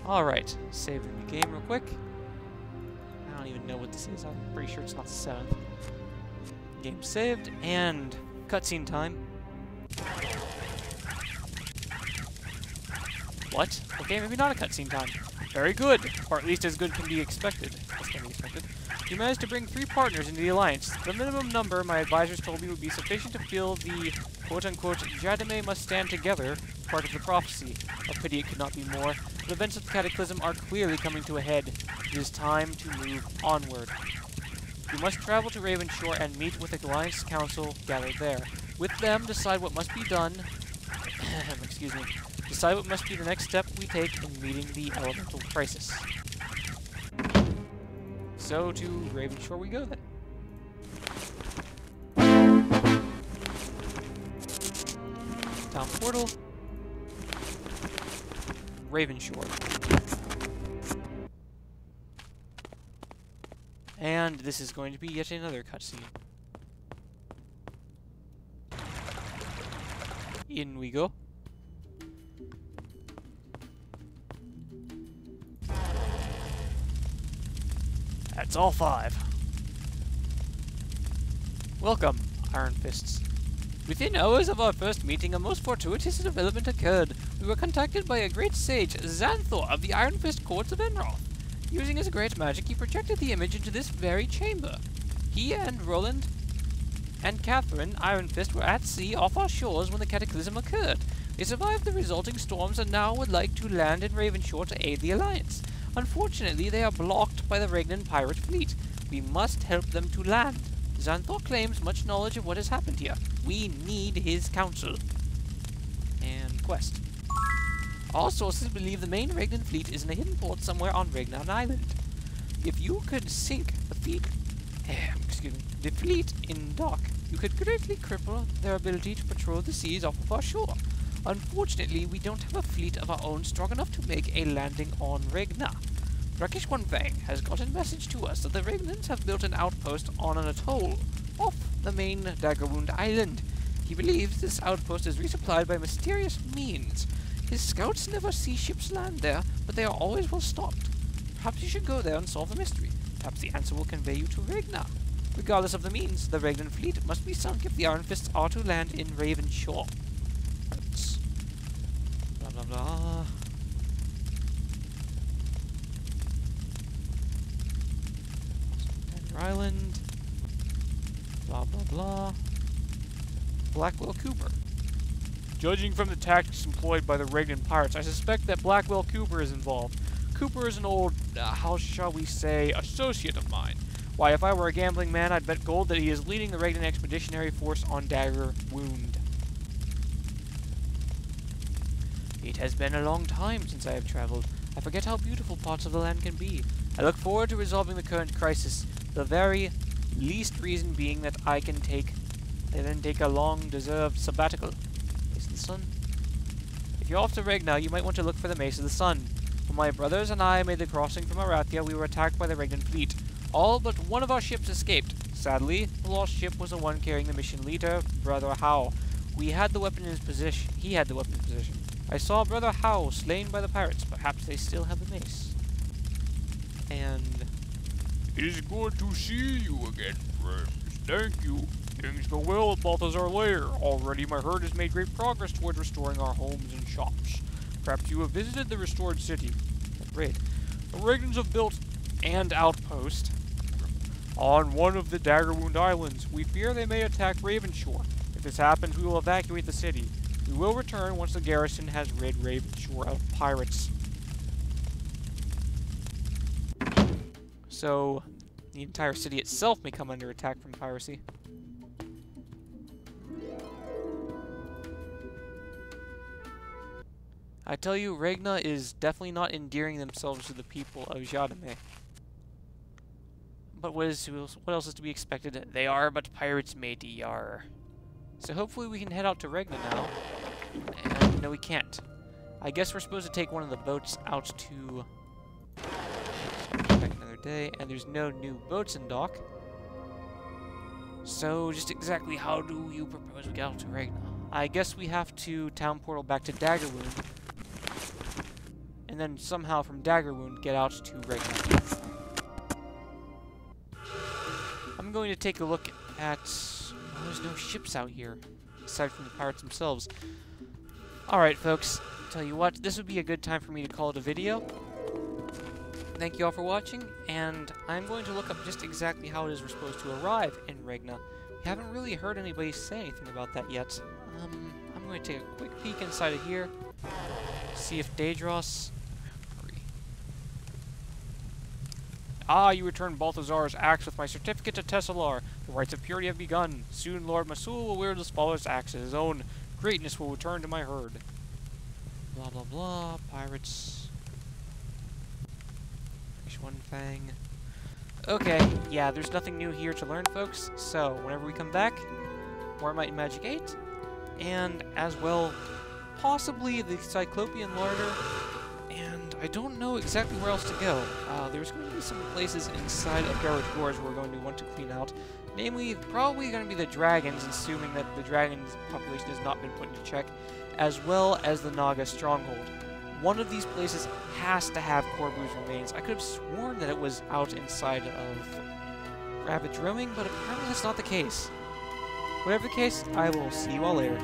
Alright, saving the game real quick. I don't even know what this is. I'm pretty sure it's not the 7th. Game saved, and cutscene time. What? Okay, maybe not a cutscene time. Very good, or at least as good can be expected. As can be expected. You managed to bring 3 partners into the alliance. The minimum number my advisors told me would be sufficient to fill the quote-unquote Jadame must stand together part of the prophecy. A pity it could not be more. The events of the Cataclysm are clearly coming to a head. It is time to move onward. You must travel to Ravenshore and meet with the Alliance Council gathered there. With them, decide what must be done. Excuse me. Decide what must be the next step we take in meeting the elemental crisis. So to Ravenshore we go then. Town portal. Ravenshore. And this is going to be yet another cutscene. In we go. That's all 5. Welcome, Iron Fists. Within hours of our first meeting, a most fortuitous development occurred. We were contacted by a great sage, Xanthor of the Iron Fist Courts of Enroth. Using his great magic, he projected the image into this very chamber. He and Roland and Catherine, Iron Fist, were at sea off our shores when the cataclysm occurred. They survived the resulting storms and now would like to land in Ravenshore to aid the Alliance. Unfortunately, they are blocked by the Regnan pirate fleet. We must help them to land. Xanthor claims much knowledge of what has happened here. We need his counsel. And quest. All sources believe the main Regnan fleet is in a hidden port somewhere on Regnan Island. If you could sink the fleet in dock, you could greatly cripple their ability to patrol the seas off of our shore. Unfortunately, we don't have a fleet of our own strong enough to make a landing on Regna. Rakesh Wanfang has gotten a message to us that the Regnans have built an outpost on an atoll off the main Daggerwound Island. He believes this outpost is resupplied by mysterious means. His scouts never see ships land there, but they are always well stocked. Perhaps you should go there and solve the mystery. Perhaps the answer will convey you to Regna. Regardless of the means, the Regnan fleet must be sunk if the Iron Fists are to land in Ravenshore. Blah blah blah. Dagger Island. Blah blah blah. Blackwell Cooper. Judging from the tactics employed by the Regnan pirates, I suspect that Blackwell Cooper is involved. Cooper is an old, how shall we say, associate of mine. Why, if I were a gambling man, I'd bet gold that he is leading the Regnan Expeditionary Force on Dagger Wound. It has been a long time since I have traveled. I forget how beautiful parts of the land can be. I look forward to resolving the current crisis, the very least reason being that I can then take a long-deserved sabbatical. Mace of the Sun. If you're off to Regna, you might want to look for the Mace of the Sun. When my brothers and I made the crossing from Arathia, we were attacked by the Regnan fleet. All but one of our ships escaped. Sadly, the lost ship was the one carrying the mission leader, Brother Howe. He had the weapon in his position. I saw Brother Howe slain by the pirates. Perhaps they still have the mace. And it is good to see you again, friends. Thank you. Things go well at Balthazar Lair. Already my herd has made great progress toward restoring our homes and shops. Perhaps you have visited the restored city. great. The Regnans have built an outpost on one of the Daggerwound Islands. We fear they may attack Ravenshore. If this happens, we will evacuate the city. We will return once the garrison has rid Ravenshore of pirates. So, the entire city itself may come under attack from piracy. I tell you, Regna is definitely not endearing themselves to the people of Jadame. But what else is to be expected? They are but pirates, matey, yar. So hopefully we can head out to Regna now. And no, we can't. I guess we're supposed to take one of the boats out to... back another day, and there's no new boats in dock. So just exactly how do you propose we get out to Regna? I guess we have to town portal back to Daggerwound. and then somehow from Daggerwound get out to Regna. I'm going to take a look at... Oh, there's no ships out here, aside from the pirates themselves. Alright, folks, tell you what, this would be a good time for me to call it a video. Thank you all for watching, and I'm going to look up just exactly how it is we're supposed to arrive in Regna. We haven't really heard anybody say anything about that yet. I'm going to take a quick peek inside of here, see if Daedros... Ah, you return Balthazar's axe with my certificate to Tesselar. The rites of purity have begun. Soon Lord Masul will wield the spotless axe as his own. Greatness will return to my herd. Blah blah blah. Pirates. Fish one fang. Okay, yeah, there's nothing new here to learn, folks. So, whenever we come back, more Might and Magic 8, and as well, possibly the Cyclopean Larder, and I don't know exactly where else to go. There's going to be some places inside of Garrosh Gorge we're going to want to clean out. Namely, probably going to be the dragons, assuming that the dragon's population has not been put into check, as well as the Naga stronghold. One of these places has to have Corbu's remains. I could have sworn that it was out inside of Ravage Roaming, but apparently that's not the case. Whatever the case, I will see you all later.